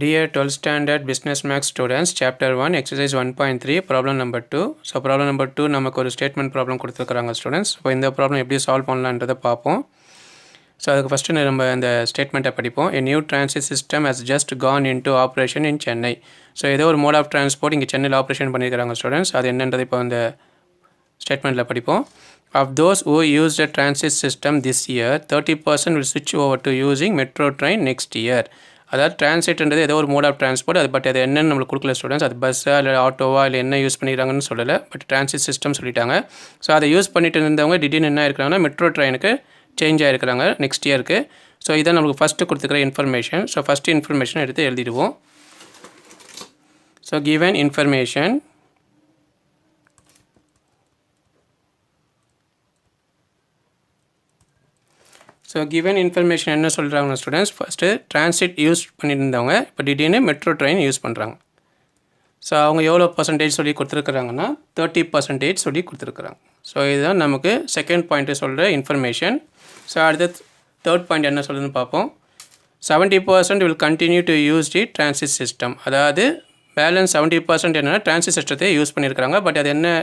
Dear 12th Standard Business Max students, Chapter 1, Exercise 1.3, Problem number 2. So, Problem number 2, நமக்கு ஒரு statement problem கொடுத்துருக்காங்க students. இப்போ இந்த problem எப்படி solve பண்ணலான்றதை பார்ப்போம். ஸோ அதுக்கு ஃபஸ்ட்டு நம்ம இந்த ஸ்டேட்மெண்ட்டை படிப்போம். A new transit system has just gone into operation in Chennai. So ஏதோ ஒரு மோட் ஆஃப் டிரான்ஸ்போர்ட் இங்கே சென்னையில் ஆப்ரேஷன் பண்ணியிருக்கிறாங்க ஸ்டூடெண்ட்ஸ். அது என்னன்றது இப்போ இந்த ஸ்டேட்மெண்ட்டில் படிப்போம். Of those who used a transit system this year, 30% will switch over to using metro train next year. அதாவது டிரான்சிட்ன்றது ஏதோ ஒரு மோட் ஆஃப் டிரான்ஸ்போர்ட். அது பட் அது என்னென்னு நம்மளுக்கு கொடுக்கல ஸ்டூடெண்ட்ஸ். அது பஸ்ஸா இல்லை ஆட்டோவா இல்லை என்ன யூஸ் பண்ணிக்கிறாங்கன்னு சொல்லலை. பட் டிரான்சிட் சிஸ்டம் சொல்லிட்டாங்க. ஸோ அதை யூஸ் பண்ணிட்டு இருந்தவங்க திடீர்னு என்ன இருக்கிறாங்கன்னா மெட்ரோ ட்ரெயினுக்கு சேஞ்ச் ஆகிருக்கிறாங்க நெக்ஸ்ட் இயருக்கு. ஸோ இதான் நம்மளுக்கு ஃபஸ்ட்டு கொடுத்துக்கிற இன்ஃபர்மேஷன். ஸோ ஃபஸ்ட்டு இன்ஃபர்மேஷன் எடுத்து எழுதிடுவோம். So given information so given information என்ன சொல்கிறாங்க ஸ்டூடெண்ட்ஸ், ஃபஸ்ட்டு டிரான்சிட் யூஸ் பண்ணியிருந்தவங்க இப்போ திடீர்னு மெட்ரோ ட்ரெயின் யூஸ் பண்ணுறாங்க. ஸோ அவங்க எவ்வளோ பர்சன்டேஜ் சொல்லி கொடுத்துருக்குறாங்கன்னா 30% சொல்லி கொடுத்துருக்குறாங்க. ஸோ இதுதான் நமக்கு செகண்ட் பாயிண்ட்டு சொல்கிற இன்ஃபர்மேஷன். ஸோ அடுத்த தேர்ட் பாயிண்ட் என்ன சொல்லுதுன்னு பார்ப்போம். 70% will continue to use the transit system. அதாவது பேலன்ஸ் 70% என்னென்னா டிரான்சிட் சிஸ்டத்தை யூஸ் பண்ணியிருக்கிறாங்க. பட் அது என்ன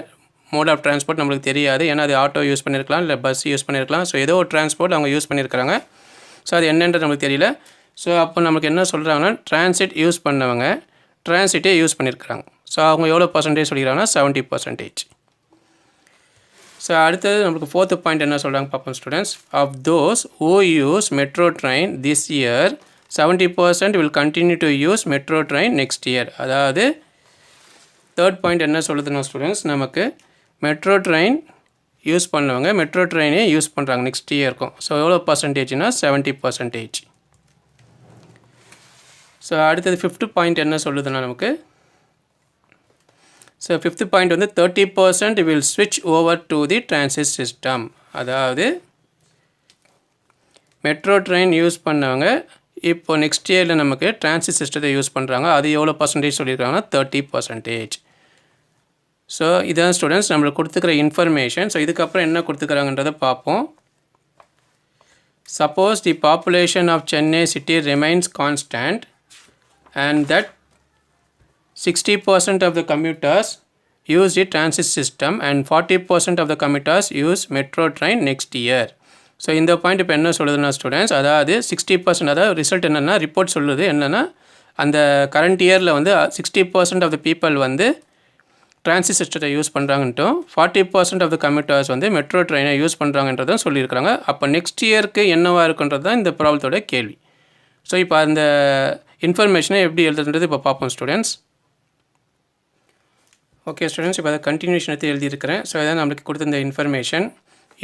மோட் ஆஃப் டிரான்ஸ்போர்ட் நம்மளுக்கு தெரியாது. ஏன்னா அது ஆட்டோ யூஸ் பண்ணியிருக்கலாம் இல்லை பஸ் யூஸ் பண்ணியிருக்கலாம். ஸோ ஏதோ ஒரு டிரான்ஸ்போர்ட் அவங்க யூஸ் பண்ணியிருக்கிறாங்க. ஸோ அது என்னன்றது நம்மளுக்கு தெரியல. ஸோ அப்போ நமக்கு என்ன சொல்கிறாங்கன்னா டிரான்சிட் யூஸ் பண்ணவங்க டிரான்சிட்டே யூஸ் பண்ணியிருக்கிறாங்க. ஸோ அவங்க எவ்வளோ பர்சன்டேஜ் சொல்லிக்கிறாங்கன்னா 70%. ஸோ அடுத்தது நம்மளுக்கு ஃபோர்த்து பாயிண்ட் என்ன சொல்கிறாங்க பார்ப்போம் students. Of those who use metro train this year 70% will continue to use metro train next year. அதாவது தேர்ட் பாயிண்ட் என்ன சொல்லுதுன்னா ஸ்டூடெண்ட்ஸ், நமக்கு மெட்ரோ ட்ரெயின் யூஸ் பண்ணவங்க மெட்ரோ ட்ரெயினே யூஸ் பண்ணுறாங்க நெக்ஸ்ட் இயருக்கும். ஸோ எவ்வளோ பர்சன்டேஜ்னா 70%. ஸோ அடுத்தது ஃபிஃப்த்து பாயிண்ட் என்ன சொல்லுதுன்னா நமக்கு, ஸோ ஃபிஃப்த்து பாயிண்ட் வந்து 30% will switch over to the transit system. அதாவது மெட்ரோ ட்ரெயின் யூஸ் பண்ணவங்க இப்போ நெக்ஸ்ட் இயரில் நமக்கு டிரான்சிட் சிஸ்டத்தை யூஸ் பண்ணுறாங்க. அது எவ்வளோ பர்சன்டேஜ் சொல்லியிருக்காங்கன்னா 30%. ஸோ இதான் ஸ்டூடெண்ட்ஸ் நம்மளுக்கு கொடுத்துக்கிற இன்ஃபர்மேஷன். ஸோ இதுக்கப்புறம் என்ன கொடுத்துக்கிறாங்கன்றதை பார்ப்போம். Suppose the population of Chennai city remains constant and that 60% of the commuters use the transit system and 40% of the commuters use metro train next year. So இந்த point இப்போ என்ன சொல்லுதுன்னா ஸ்டூடெண்ட்ஸ், அதாவது 60%, அதாவது ரிசல்ட் என்னென்னா ரிப்போர்ட் சொல்லுது என்னென்னா அந்த கரண்ட் இயரில் வந்து 60% ஆஃப் த பீப்புள் வந்து டிரான்சிட் சிஸ்டத்தை யூஸ் பண்ணுறாங்கன்ட்டும் 40% ஆஃப் த கம்யூட்டர்ஸ் வந்து மெட்ரோ ட்ரெயினை யூஸ் பண்ணுறாங்கன்றதும் சொல்லியிருக்கிறாங்க. அப்போ நெக்ஸ்ட் இயருக்கு என்னவாக இருக்குன்றது தான் இந்த ப்ராப்ளத்தோட கேள்வி. ஸோ இப்போ அந்த இன்ஃபர்மேஷனை எப்படி எழுதுன்றது இப்போ பார்ப்போம் ஸ்டூடெண்ட்ஸ். ஓகே ஸ்டூடெண்ட்ஸ், இப்போ அதை கண்டினியூஷன் எடுத்து எழுதியிருக்கிறேன். ஸோ இதான் நம்மளுக்கு கொடுத்துருந்த இன்ஃபர்மேஷன்.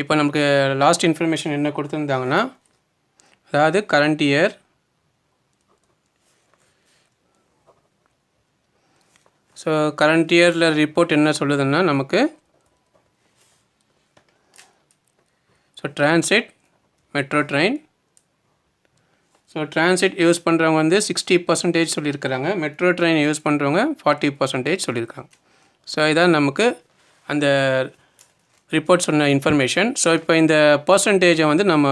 இப்போ நமக்கு லாஸ்ட் இன்ஃபர்மேஷன் என்ன கொடுத்துருந்தாங்கன்னா, அதாவது கரண்ட் இயர், ஸோ கரண்ட் இயரில் ரிப்போர்ட் என்ன சொல்லுதுன்னா நமக்கு, so transit metro train, so transit use பண்ணுறவங்க வந்து 60% சொல்லியிருக்கிறாங்க. மெட்ரோ ட்ரெயின் யூஸ் பண்ணுறவங்க 40% சொல்லியிருக்காங்க. ஸோ இதான் நமக்கு அந்த ரிப்போர்ட் சொன்ன இன்ஃபர்மேஷன். ஸோ இப்போ இந்த பர்சன்டேஜை வந்து நம்ம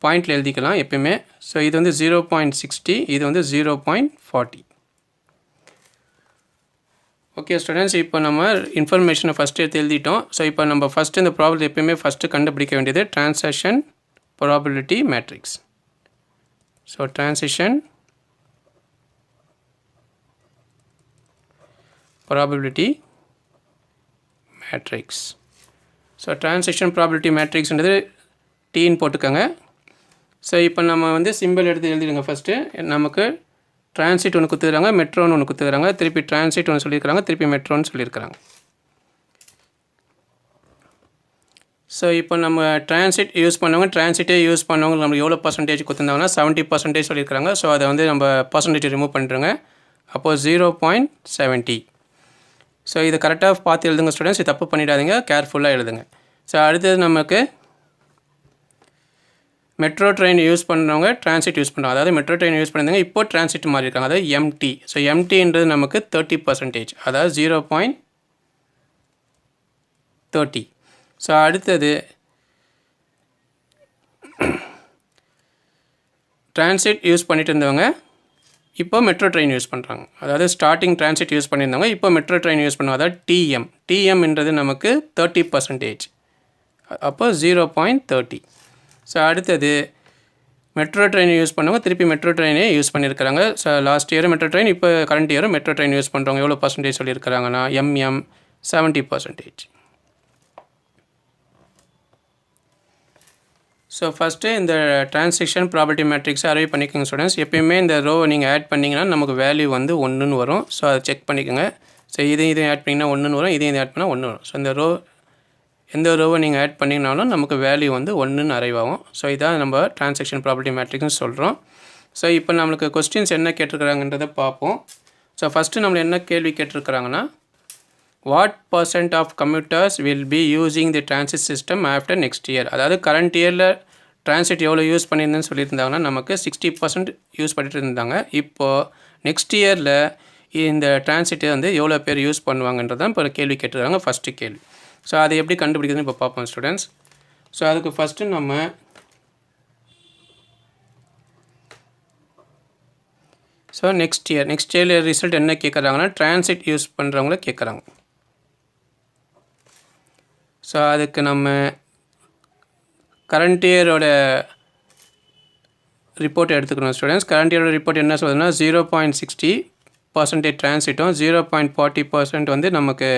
பாயிண்டில் எழுதிக்கலாம் எப்பயுமே. ஸோ இது வந்து 0.60, இது வந்து 0.40. ஓகே ஸ்டூடெண்ட்ஸ், இப்போ நம்ம இன்ஃபர்மேஷனை ஃபஸ்ட்டு எடுத்து எழுதிட்டோம். ஸோ இப்போ நம்ம ஃபஸ்ட்டு இந்த ப்ராப்ளம் எப்பயுமே ஃபஸ்ட்டு கண்டுபிடிக்க வேண்டியது transaction probability matrix. So transition probability matrix. So transaction probability மேட்ரிக்ஸ்ன்றது டீன்னு போட்டுக்கோங்க. ஸோ இப்போ நம்ம வந்து சிம்பிள் எடுத்து எழுதிடுங்க. ஃபஸ்ட்டு நமக்கு டிரான்சிட் ஒன்று கொடுத்துக்கிறாங்க, மெட்ரோன்னு ஒன்று கொடுத்துக்கிறாங்க, திருப்பி டிரான்சிட் ஒன்று சொல்லியிருக்கிறாங்க, திருப்பி மெட்ரோன்னு சொல்லியிருக்கிறாங்க. ஸோ இப்போ நம்ம டிரான்சிட் யூஸ் பண்ணவங்க டிரான்சிட்டே யூஸ் பண்ணவங்க நம்மளுக்கு எவ்வளோ பர்சன்டேஜ் கொடுத்துருந்தாங்கன்னா 70% சொல்லியிருக்கிறாங்க. ஸோ அதை வந்து நம்ம பர்சன்டேஜ் ரிமூவ் பண்ணுறோங்க. அப்போது 0.70. ஸோ இது கரெக்டாக பார்த்து எழுதுங்க ஸ்டூடெண்ட்ஸ், இது தப்பு பண்ணிடாதீங்க, கேர்ஃபுல்லாக எழுதுங்க. ஸோ அடுத்தது நமக்கு மெட்ரோ ட்ரெயின் யூஸ் பண்ணுறவங்க டிரான்சிட் யூஸ் பண்ணுறாங்க. அதாவது மெட்ரோ ட்ரெயின் யூஸ் பண்ணியிருந்தாங்க, இப்போ டிரான்சிட் மாறி இருக்காங்க, அதாவது எம்டி. ஸோ எம்டின்றது நமக்கு 30%, அதாவது 0.30. ஸோ அடுத்தது டிரான்சிட் யூஸ் பண்ணிட்டு இருந்தவங்க இப்போ மெட்ரோ ட்ரெயின் யூஸ் பண்ணுறாங்க. அதாவது ஸ்டார்டிங் டிரான்சிட் யூஸ் பண்ணியிருந்தவங்க இப்போ மெட்ரோ ட்ரெயின் யூஸ் பண்ணுவாங்க. அதாவது டிஎம்ன்றது நமக்கு 30%. அப்போ 0.30. ஸோ அடுத்தது மெட்ரோ ட்ரெயின் யூஸ் பண்ணவங்க திருப்பி மெட்ரோ ட்ரெயினே யூஸ் பண்ணியிருக்கிறாங்க. So last year metro train, இப்போ கரண்ட் இயரும் மெட்ரோ ட்ரெயின் யூஸ் பண்ணுறவங்க எவ்வளோ பர்சன்டேஜ் சொல்லியிருக்கிறாங்கன்னா 70%. ஸோ ஃபஸ்ட்டு இந்த டிரான்சாக்ஷன் ப்ராபர்ட்டி மேட்ரிக்ஸ் அரைவ் பண்ணிக்கோங்க ஸ்டூடெண்ட்ஸ். எப்பயுமே இந்த ரோவை நீங்கள் ஆட் பண்ணிங்கன்னா நமக்கு வேல்யூ வந்து 1ன்னு வரும். ஸோ அதை செக் பண்ணிக்கோங்க. ஸோ இதையும் ஆட் பண்ணிங்கன்னா 1ன்னு வரும், இதையும் ஆட் பண்ணால் 1 வரும். ஸோ இந்த எந்த ரோவை நீங்கள் ஆட் பண்ணிங்கனாலும் நமக்கு வேல்யூ வந்து 1ன்னு அரைவ் ஆகும். ஸோ இதான் நம்ம டிரான்சாக்ஷன் ப்ராபர்ட்டி மேட்ரிக்ஸ்னு சொல்கிறோம். ஸோ இப்போ நம்மளுக்கு கொஸ்டின்ஸ் என்ன கேட்டிருக்கிறாங்கன்றதை பார்ப்போம். ஸோ ஃபஸ்ட்டு நம்மளை என்ன கேள்வி கேட்டிருக்கிறாங்கன்னா, what % of commuters will be using the transit system after next year? அதாவது கரண்ட் இயரில் டிரான்சிட் எவ்வளோ யூஸ் பண்ணியிருந்தேன்னு சொல்லியிருந்தாங்கன்னா நமக்கு 60% யூஸ் பண்ணிட்டு இருந்தாங்க. இப்போது நெக்ஸ்ட் இயரில் இந்த டிரான்சிட்டை வந்து எவ்வளோ பேர் யூஸ் பண்ணுவாங்கன்றதான் இப்போ கேள்வி கேட்டுருக்காங்க, ஃபஸ்ட்டு கேள்வி. ஸோ அதை எப்படி கண்டுபிடிக்கிறதுன்னு இப்போ பார்ப்போம் ஸ்டூடெண்ட்ஸ். ஸோ அதுக்கு ஃபஸ்ட்டு நம்ம நெக்ஸ்ட் இயரில் ரிசல்ட் என்ன கேட்குறாங்கன்னா டிரான்சிட் யூஸ் பண்ணுறவங்கள கேட்குறாங்க. ஸோ அதுக்கு நம்ம கரண்ட் இயரோட ரிப்போர்ட் எடுத்துக்கணும் ஸ்டூடெண்ட்ஸ். கரண்ட் இயரோட ரிப்போர்ட் என்ன சொல்லுதுன்னா 0.60% டிரான்சிட்டும் 0.40% வந்து நமக்கு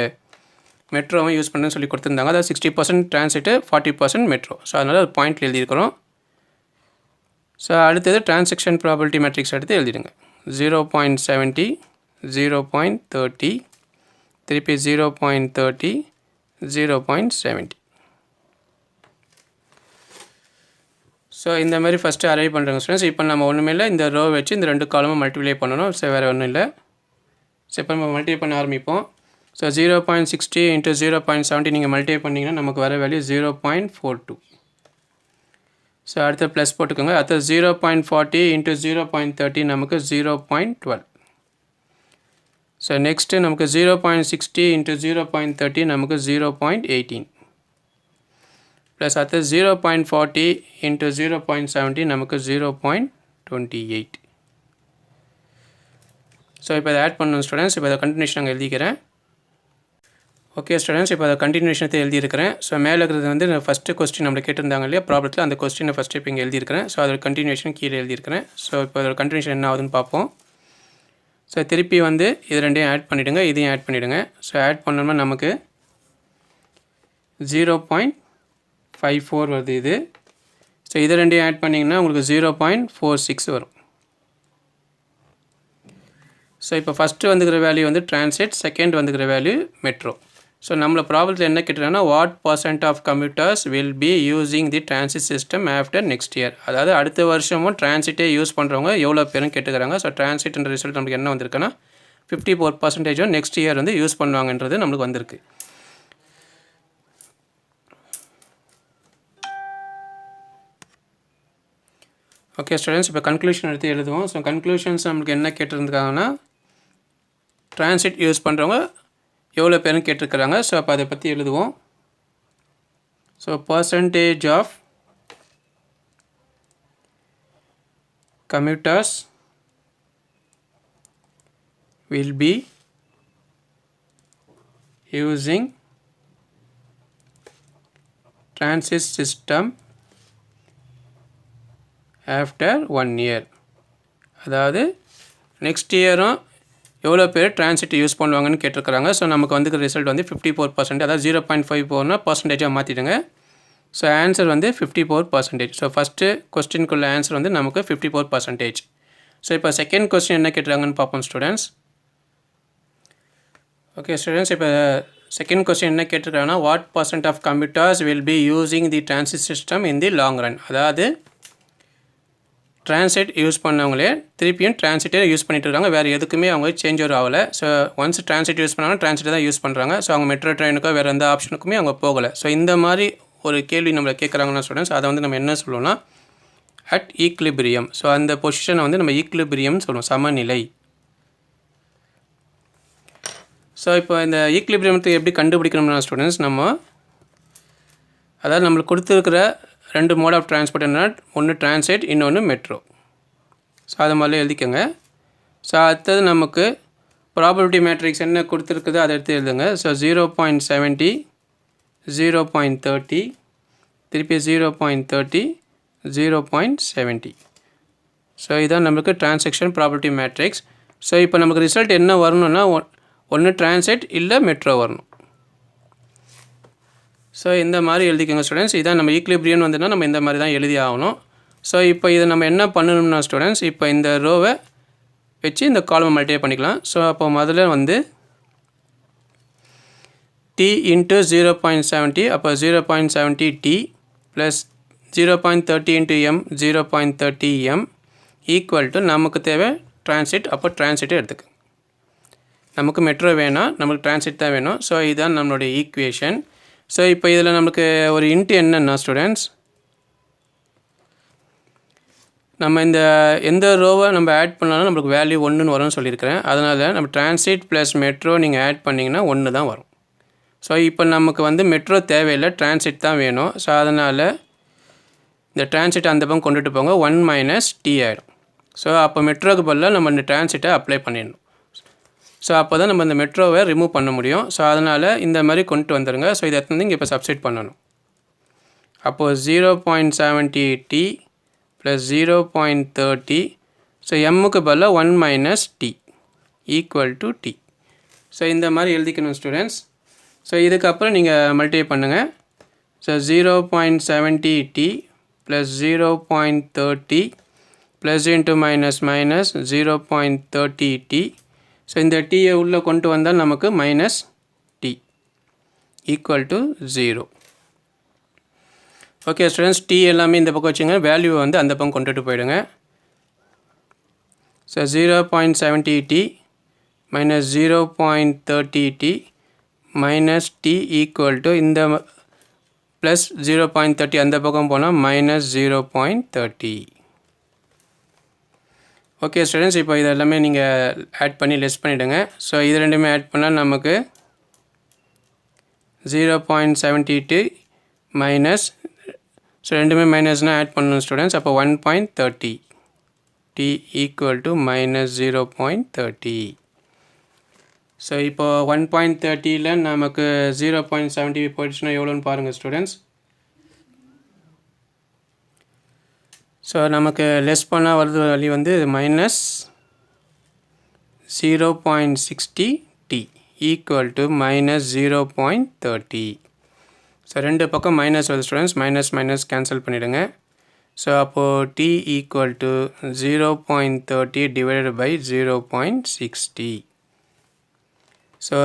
மெட்ரோவும் யூஸ் பண்ணுன்னு சொல்லி கொடுத்துருந்தாங்க. அதாவது 60% டிரான்சிட்டு 40% மெட்ரோ. ஸோ அதனால் ஒரு பாயிண்டில் எழுதியிருக்கிறோம். ஸோ அடுத்தது டிரான்சாக்ஷன் ப்ராபர்ட்டி மேட்ரிக்ஸ் எடுத்து எழுதிடுங்க. 0.70, 0.30, திருப்பி 0.30, 0.70. ஸோ இந்த மாதிரி ஃபஸ்ட்டு அரைவ் பண்ணுறோங்க ஸ்டூடெண்ட்ஸ். இப்போ நம்ம ஒன்றுமே இல்லை, இந்த ரோ வச்சு இந்த 2 காலமும் மல்டிப்ளை பண்ணணும். ஸோ வேறு ஒன்றும் இல்லை. ஸோ இப்போ நம்ம மல்டிப்ளை பண்ண ஆரம்பிப்போம். ஸோ 0.60 × 0.70 நீங்கள் மல்டிப்ளை பண்ணிங்கன்னா நமக்கு வர வேல்யூ 0.42. ஸோ அடுத்த ப்ளஸ் போட்டுக்கோங்க. அடுத்த 0.40 × 0.30 நமக்கு 0.12. ஸோ நெக்ஸ்ட்டு நமக்கு 0.60 × 0.30 நமக்கு 0.18. ப்ளஸ் அடுத்து 0.40 × 0.70 நமக்கு 0.28. ஸோ இப்போ அதை ஆட் பண்ணணும் ஸ்டூடெண்ட்ஸ். இப்போ அதை கண்டினியூஷன் நாங்கள் எழுதிக்கிறேன். ஓகே ஸ்டூடெண்ட்ஸ், இப்போ அதை கண்டினியூஷனத்தை எழுதியிருக்கிறேன். ஸோ மேலே இருக்கிறது வந்து ஃபஸ்ட்டு கொஸ்டின் நம்மளை கேட்டிருந்தாங்க இல்லையா ப்ராப்ளத்தில், அந்த கொஸ்டினை ஃபஸ்ட்டு இப்போ இங்கே எழுதியிருக்கிறேன். ஸோ அதோட கண்டினியூஷன் கீழே எழுதியிருக்கிறேன். ஸோ இப்போ அதோட கண்டினியூஷன் என்ன ஆகுதுன்னு பார்ப்போம். ஸோ திருப்பி வந்து இது ரெண்டையும் ஆட் பண்ணிவிடுங்க, இதையும் ஆட் பண்ணிவிடுங்க. ஸோ ஆட் பண்ணோம்னா நமக்கு 0.54 வருது இது. ஸோ இது ரெண்டையும் ஆட் பண்ணிங்கன்னா உங்களுக்கு 0.46 வரும். ஸோ இப்போ ஃபஸ்ட்டு வந்துக்கிற வேல்யூ வந்து டிரான்சிட், செகண்ட் வந்துக்கிற வேல்யூ மெட்ரோ. ஸோ நம்மளை ப்ராப்ளத்தில் என்ன கேட்டுருக்காங்கன்னா what % of commuters will be using the transit system after next year? அதாவது அடுத்த வருஷமும் டிரான்சிட்டே யூஸ் பண்ணுறவங்க எவ்வளோ பேரும் கேட்டுக்கிறாங்க. ஸோ டிரான்சிட்ன்ற ரிசல்ட் நமக்கு என்ன வந்திருக்குன்னா 54% நெக்ஸ்ட் இயர் வந்து யூஸ் பண்ணுவாங்கன்றது நம்மளுக்கு வந்திருக்கு. ஓகே ஸ்டூடெண்ட்ஸ், இப்போ கன்க்ளூஷன் எடுத்து எழுதுவோம். ஸோ கன்க்ளூஷன்ஸ் நம்மளுக்கு என்ன கேட்டிருந்துருக்காங்கன்னா டிரான்சிட் யூஸ் பண்ணுறவங்க எவ்வளோ பேரும் கேட்டிருக்கிறாங்க. ஸோ அப்போ அதை பற்றி எழுதுவோம். So percentage of commuters will be using transit system after 1 year. அதாவது நெக்ஸ்ட் இயரும் எவ்வளோ பேர் டிரான்சிட் யூஸ் பண்ணுவாங்கன்னு கேட்டிருக்கிறாங்க. ஸோ நமக்கு வந்து ரிசல்ட் வந்து 54%. அதாவது 0.54னா பர்சன்டேஜாக மாற்றிடுங்க. ஸோ ஆன்சர் வந்து 54%. ஸோ ஃபஸ்ட்டு கொஸ்டினுக்குள்ள ஆன்சர் வந்து நமக்கு 54%. ஸோ இப்போ செகண்ட் கொஸ்டின் என்ன கேட்டுறாங்கன்னு பார்ப்போம் ஸ்டூடெண்ட்ஸ். ஓகே ஸ்டூடெண்ட்ஸ், இப்போ செகண்ட் கொஸ்டின் என்ன கேட்டிருக்காங்கன்னா what % of commuters will be using the transit system in the long run? அதாவது டிரான்சிட் யூஸ் பண்ணவங்களே திருப்பியும் டிரான்சிட்டே யூஸ் பண்ணிட்டு இருக்காங்க, வேறு எதுக்குமே அவங்க சேஞ்ச் ஓவர் ஆகலை. ஸோ ஒன்ஸ் டிரான்சிட் யூஸ் பண்ணாங்கன்னா டிரான்சிட்டை தான் யூஸ் பண்ணுறாங்க. ஸோ அவங்க மெட்ரோ ட்ரெயினுக்கோ வேறு எந்த ஆப்ஷனுக்குமே அவங்க போகலை. ஸோ இந்த மாதிரி ஒரு கேள்வி நம்மளை கேட்குறாங்கன்னா ஸ்டூடெண்ட்ஸ், அதை வந்து நம்ம என்ன சொல்லுவோம்னா அட் ஈக்லிபிரியம். ஸோ அந்த பொசிஷனை வந்து நம்ம ஈக்லிபிரியம்னு சொல்லுவோம், சமநிலை. ஸோ இப்போ இந்த ஈக்லிபிரியத்தை எப்படி கண்டுபிடிக்கணும்னா ஸ்டூடெண்ட்ஸ், நம்ம அதாவது நம்மளுக்கு கொடுத்துருக்கிற 2 மோட் ஆஃப் டிரான்ஸ்போர்ட் என்னன்னா, ஒன்று டிரான்சிட், இன்னொன்று மெட்ரோ. ஸோ அது மாதிரிலாம் எழுதிக்கோங்க. ஸோ அடுத்தது நமக்கு ப்ராபபிலிட்டி மேட்ரிக்ஸ் என்ன கொடுத்துருக்குதோ அதை எடுத்து எழுதுங்க. ஸோ 0.70 0.30 திருப்பி 0.30 0.70. ஸோ இதான் நமக்கு டிரான்சாக்ஷன் ப்ராபபிலிட்டி மேட்ரிக்ஸ். ஸோ இப்போ நமக்கு ரிசல்ட் என்ன வரணும்னா ஒன்று டிரான்சிட் இல்லை மெட்ரோ வரணும். ஸோ இந்த மாதிரி எழுதிக்கோங்க ஸ்டூடெண்ட்ஸ். இதான் நம்ம ஈக்லிபிரியம் வந்துன்னா நம்ம இந்த மாதிரி தான் எழுதி ஆகணும். ஸோ இப்போ இதை நம்ம என்ன பண்ணணும்னா ஸ்டூடெண்ட்ஸ், இப்போ இந்த ரோவை வச்சு இந்த காலமை மல்டிப்ளை பண்ணிக்கலாம். ஸோ அப்போ முதல்ல வந்து t இன்ட்டு 0.70 அப்போ 0.70 t plus 0.30 into m 0.30 m equal to நமக்கு தேவை டிரான்சிட். அப்போ டிரான்சிட்டை எடுத்துக்கு. நமக்கு மெட்ரோ வேணாம், நமக்கு டிரான்சிட் தான் வேணும். ஸோ இதுதான் நம்மளுடைய ஈக்குவேஷன். ஸோ இப்போ இதில் நமக்கு ஒரு இன்ட்டு என்னன்னா ஸ்டூடெண்ட்ஸ், நம்ம இந்த எந்த ரோவை நம்ம ஆட் பண்ணாலும் நம்மளுக்கு வேல்யூ 1ன்னு வரும்னு சொல்லியிருக்கிறேன். அதனால் நம்ம டிரான்சிட் ப்ளஸ் மெட்ரோ நீங்கள் ஆட் பண்ணிங்கன்னா 1 தான் வரும். ஸோ இப்போ நமக்கு வந்து மெட்ரோ தேவையில்லை, டிரான்சிட் தான் வேணும். ஸோ அதனால் இந்த டிரான்சிட் அந்த பக்கம் கொண்டுட்டு போங்க, 1 மைனஸ் t ஆகிடும். ஸோ அப்போ மெட்ரோக்கு பதிலாக நம்ம இந்த டிரான்சிட்டை அப்ளை பண்ணிடணும். ஸோ அப்போ தான் நம்ம இந்த மெட்ரோவை ரிமூவ் பண்ண முடியும். ஸோ அதனால் இந்த மாதிரி கொண்டு வந்துடுங்க. ஸோ இதை வந்து இங்கே இப்போ சப்ஸ்டிட் பண்ணணும். அப்போது 0.70 t ப்ளஸ் 0.30 ஸோ எம்முக்கு பதிலாக 1 minus t equal to t. So இந்த மாதிரி எழுதிக்கணும் ஸ்டூடெண்ட்ஸ். ஸோ இதுக்கப்புறம் நீங்கள் மல்டிப்ளை பண்ணுங்கள். So 0.70 t plus 0.30 plus into minus minus 0.30 t. So இந்த டீயை உள்ளே கொண்டு வந்தால் நமக்கு minus t equal to 0. Okay students, t எல்லாமே இந்த பக்கம் வச்சுங்க, வேல்யூவை வந்து அந்த பக்கம் கொண்டுட்டு போயிடுங்க. So 0.70 t minus 0.30 t minus t equal to இந்த ப்ளஸ் 0.30 அந்த பக்கம் போனால் மைனஸ் 0.30. ஓகே ஸ்டூடெண்ட்ஸ், இப்போ இது எல்லாமே நீங்கள் ஆட் பண்ணி லெஸ் பண்ணிவிடுங்க. ஸோ இது ரெண்டுமே ஆட் பண்ணால் நமக்கு 0.72 மைனஸ், ஸோ ரெண்டுமே மைனஸ்னால் ஆட் பண்ணணும் ஸ்டூடெண்ட்ஸ். அப்போ 1.30 t equal to minus 0.30. So இப்போ 1.30ல் நமக்கு 0.70 போயிடுச்சுன்னா எவ்வளோன்னு பாருங்கள் ஸ்டூடெண்ட்ஸ். ஸோ நமக்கு லெஸ் பண்ணால் வருது வழி வந்து minus 0.60 t equal to minus 0.30. So ரெண்டு பக்கம் மைனஸ் வருது ஸ்டூடெண்ட்ஸ், மைனஸ் மைனஸ் கேன்சல் பண்ணிவிடுங்க. ஸோ அப்போது t equal to 0.30 divided by 0.60. So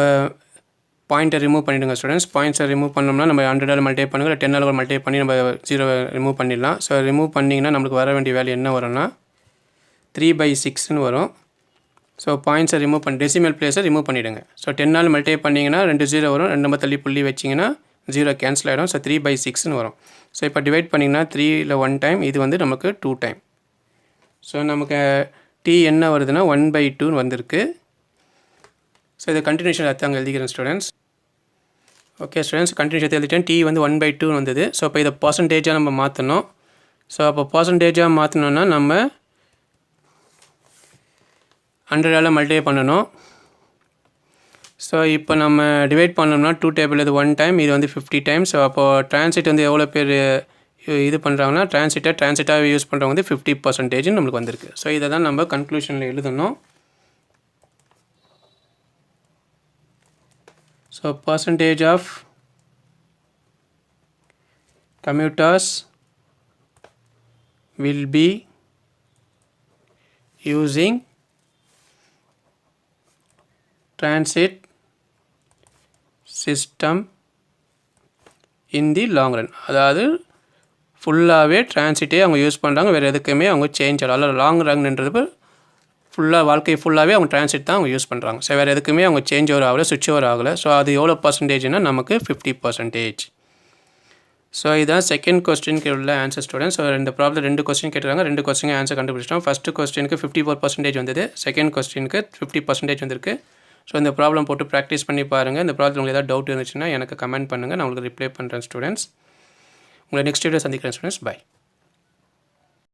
பாயிண்ட்டை ரிமூவ் பண்ணிவிடுங்க ஸ்டூடெண்ட்ஸ். பாயிண்ட்ஸை ரிமூவ் பண்ணோம்னா நம்ம 100ஆல் மல்டிப்ளை பண்ணுங்க, இல்லை 10ஆல் மல்டிப்ளை பண்ணி நம்ம 0 ரிமூவ் பண்ணிடலாம். ஸோ ரிமூவ் பண்ணிங்கன்னா நம்மளுக்கு வர வேண்டிய வேல்யூ என்ன வரும்னா 3/6ன்னு வரும். ஸோ பாயிண்ட்ஸை ரிமூவ் பண்ணி டெசிமல் பிளேஸை ரிமூவ் பண்ணிவிடுங்க. ஸோ 10ஆல் மல்டிப்ளை பண்ணிங்கன்னா 2 0 வரும், 2 நம்ம தள்ளி புள்ளி வச்சிங்கன்னா 0 கேன்சல் ஆகிடும். ஸோ 3/6ன்னு வரும். ஸோ இப்போ டிவைட் பண்ணிங்கன்னா 3ல் 1 டைம், இது வந்து நமக்கு 2 டைம். ஸோ நமக்கு t என்ன வருதுன்னா 1/2ன்னு வந்திருக்கு. ஸோ இதை கண்டினியூஷன் எடுத்து அங்கே எழுதிக்கிறேன் ஸ்டூடெண்ட்ஸ். ஓகே ஸ்டூடெண்ட்ஸ், கண்டினியூஷன் எழுதிட்டேன். t வந்து 1/2 வந்தது. ஸோ இப்போ இதை பர்சன்டேஜாக நம்ம மாற்றணும். ஸோ அப்போ பர்சன்டேஜாக மாற்றணுன்னா நம்ம 100ஆல் மல்டிப்ளை பண்ணணும். ஸோ இப்போ நம்ம டிவைட் பண்ணோம்னா 2 டேபிள் இது 1 டைம், இது வந்து 50 டைம்ஸ். ஸோ அப்போது டிரான்சிட் வந்து எவ்வளோ பேர் இது பண்ணுறாங்கன்னா டிரான்சிட்டாக யூஸ் பண்ணுறவங்க வந்து 50% நம்மளுக்கு வந்திருக்கு. ஸோ இதை தான் நம்ம கன்க்ளூஷனில் எழுதணும். So percentage of commuters will be using transit system in the long run. அதாவது ஃபுல்லாகவே டிரான்சிட்டே அவங்க யூஸ் பண்ணுறாங்க, வேறு எதுக்குமே அவங்க சேஞ்ச் ஆகல. லாங் ரன்ன்றது ஃபுல்லாக வாழ்க்கை ஃபுல்லாகவே அவங்க டிரான்சிட் தான் அவங்க யூஸ் பண்ணுறாங்க. ஸோ வேறு எதுக்குமே அவங்க சேஞ்ச் ஓவர் ஆகலை, சுவிட்ச் ஓவர் ஆகலை. ஸோ அது எவ்வளோ பர்சன்டேஜ்னா நமக்கு 50%. ஸோ இதுதான் செகண்ட் கொஸ்டினுக்கு உள்ள ஆன்சர் ஸ்டூடெண்ட்ஸ். ஸோ இந்த ப்ராப்ளம் 2 கொஸ்டின் கேட்டுருக்காங்க, 2 கொஸ்டினுக்கு ஆன்சர் கண்டுபிடிச்சிட்டோம். ஃபஸ்ட்டு கொஸ்டினுக்கு 54% வந்தது, செகண்ட் கொஸ்டினுக்கு 50% வந்திருக்கு. ஸோ இந்த ப்ராப்ளம் போட்டு ப்ராக்டிஸ் பண்ணி பாருங்கள். இந்த ப்ராப்ளம் உங்களுக்கு ஏதாவது டவுட் இருந்துச்சுன்னா எனக்கு கமெண்ட் பண்ணுங்கள், நான் உங்களுக்கு ரிப்ளை பண்ணுறேன் ஸ்டூடெண்ட்ஸ். உங்களை நெக்ஸ்ட் வீடியோ சந்திக்கிறேன் ஸ்டூடெண்ட்ஸ். பை.